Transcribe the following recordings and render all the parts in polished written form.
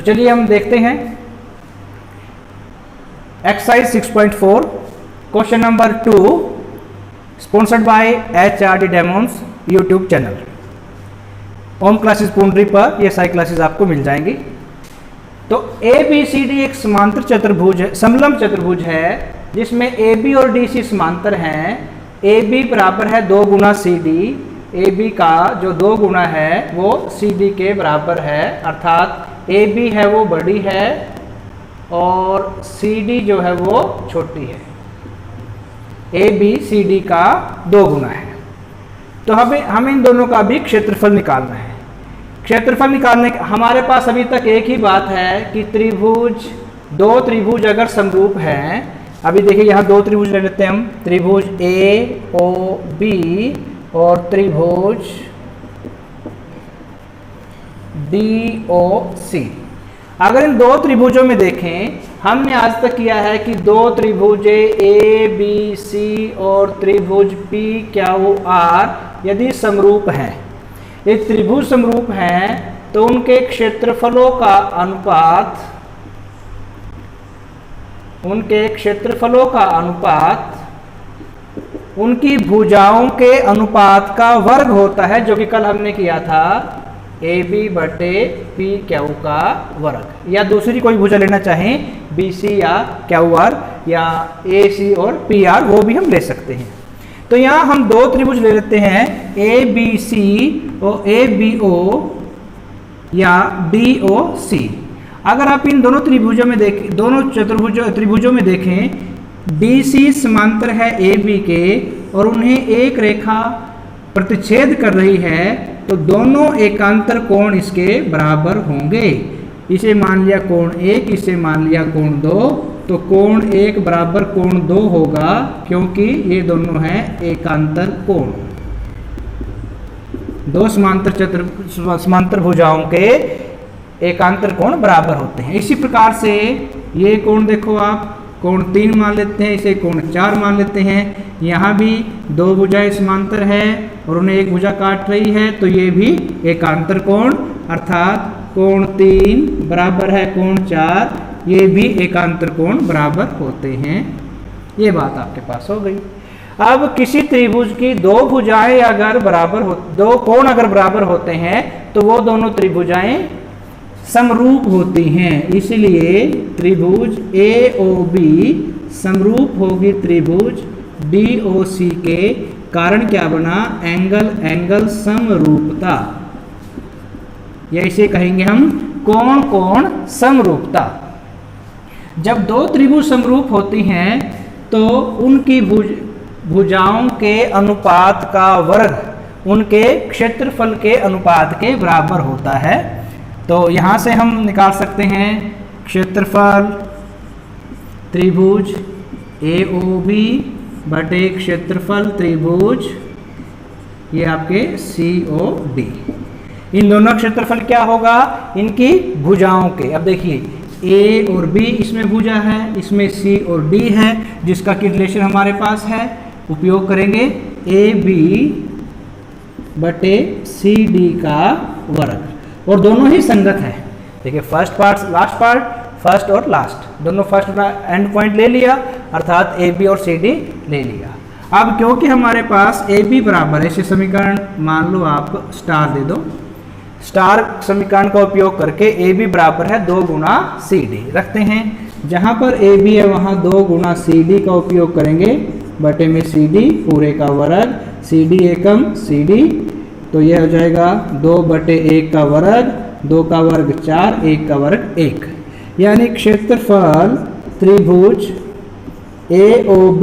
चलिए हम देखते हैं exercise 6.4 question number 2 sponsored by HRD demons YouTube channel. Home classes Pundri पर ये सारी क्लासेस आपको मिल जाएंगी। तो ABCD एक समांतर चतुर्भुज है, समलंब चतुर्भुज है जिसमें AB और DC समांतर हैं। AB बराबर है 2 गुना CD। AB का जो 2 गुना है वो CD के बराबर है, अर्थात AB है वो बड़ी है और CD जो है वो छोटी है। AB CD का 2 गुना है। तो हमें इन दोनों का भी क्षेत्रफल निकालना है। क्षेत्रफल निकालने के हमारे पास अभी तक एक ही बात है कि दो त्रिभुज अगर समरूप हैं, अभी देखिए यहाँ 2 त्रिभुज ले लेते हैं हम, त्रिभुज AOB और त्रिभुज DOC। अगर इन 2 त्रिभुजों में देखें, हमने आज तक किया है कि 2 त्रिभुज ABC और त्रिभुज PQR यदि समरूप हैं, ये त्रिभुज समरूप हैं तो उनके क्षेत्रफलों का अनुपात उनकी भुजाओं के अनुपात का वर्ग होता है, जो कि कल हमने किया था AB बटे PQ का वर्ग। या दूसरी कोई भुजा लेना चाहें BC या QR या AC और PR, वो भी हम ले सकते हैं। तो यहाँ हम 2 त्रिभुज ले लेते हैं ABC और ABO या DOC। अगर आप इन दोनों त्रिभुजों में देखें, दोनों त्रिभुजों में देखें, DC समांतर है AB के और उन्हें एक रेखा प्रतिच्छेद कर रही है, तो दोनों एकांतर कोण इसके बराबर होंगे। इसे मान लिया कोण 1, इसे मान लिया कोण 2, तो कोण 1 बराबर कोण 2 होगा, क्योंकि ये दोनों हैं एकांतर कोण। 2 समांतर भुजाओं के एकांतर कोण बराबर होते हैं। इसी प्रकार से ये कोण देखो आप, कोण 3 मान लेते हैं, इसे कोण 4 मान लेते हैं। यहाँ भी 2 भुजाएं समांतर है और उन्हें एक भुजा काट रही है, तो ये भी एकांतर कोण, अर्थात कोण 3 बराबर है कोण 4, ये भी एकांतर कोण बराबर होते हैं। ये बात आपके पास हो गई। अब किसी त्रिभुज की 2 भुजाएं अगर बराबर हो, 2 कोण अगर बराबर होते हैं, तो वो दोनों त्रिभुजाएं समरूप होती हैं। इसलिए त्रिभुज AOB समरूप होगी त्रिभुज DOC के। कारण क्या बना? एंगल समरूपता, या इसे कहेंगे हम कोण समरूपता। जब 2 त्रिभुज समरूप होती हैं तो उनकी भुजाओं के अनुपात का वर्ग उनके क्षेत्रफल के अनुपात के बराबर होता है। तो यहाँ से हम निकाल सकते हैं क्षेत्रफल त्रिभुज AOB बटे क्षेत्रफल त्रिभुज ये आपके COD। इन दोनों क्षेत्रफल क्या होगा? इनकी भुजाओं के। अब देखिए A और B इसमें भुजा है, इसमें C और D है, जिसका कि रिलेशन हमारे पास है, उपयोग करेंगे AB बटे CD का वर्ग, और दोनों ही संगत है। देखिए first part last part, first और लास्ट दोनों फर्स्ट एंड पॉइंट ले लिया, अर्थात AB और CD ले लिया। अब क्योंकि हमारे पास AB बराबर है, इसे समीकरण मान लो आप स्टार दे दो, स्टार समीकरण का उपयोग करके AB बराबर है 2 गुना CD रखते हैं। जहाँ पर AB है वहाँ 2 गुना CD का उपयोग करेंगे, बटे में CD पूरे का वर्ग, CD एकम CD, तो यह हो जाएगा 2 बटे 1 का वर्ग, 2 का वर्ग 4, 1 का वर्ग 1। यानी क्षेत्रफल त्रिभुज AOB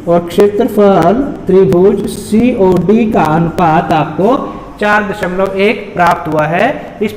और क्षेत्रफल त्रिभुज COD का अनुपात आपको 4.1 प्राप्त हुआ है। इस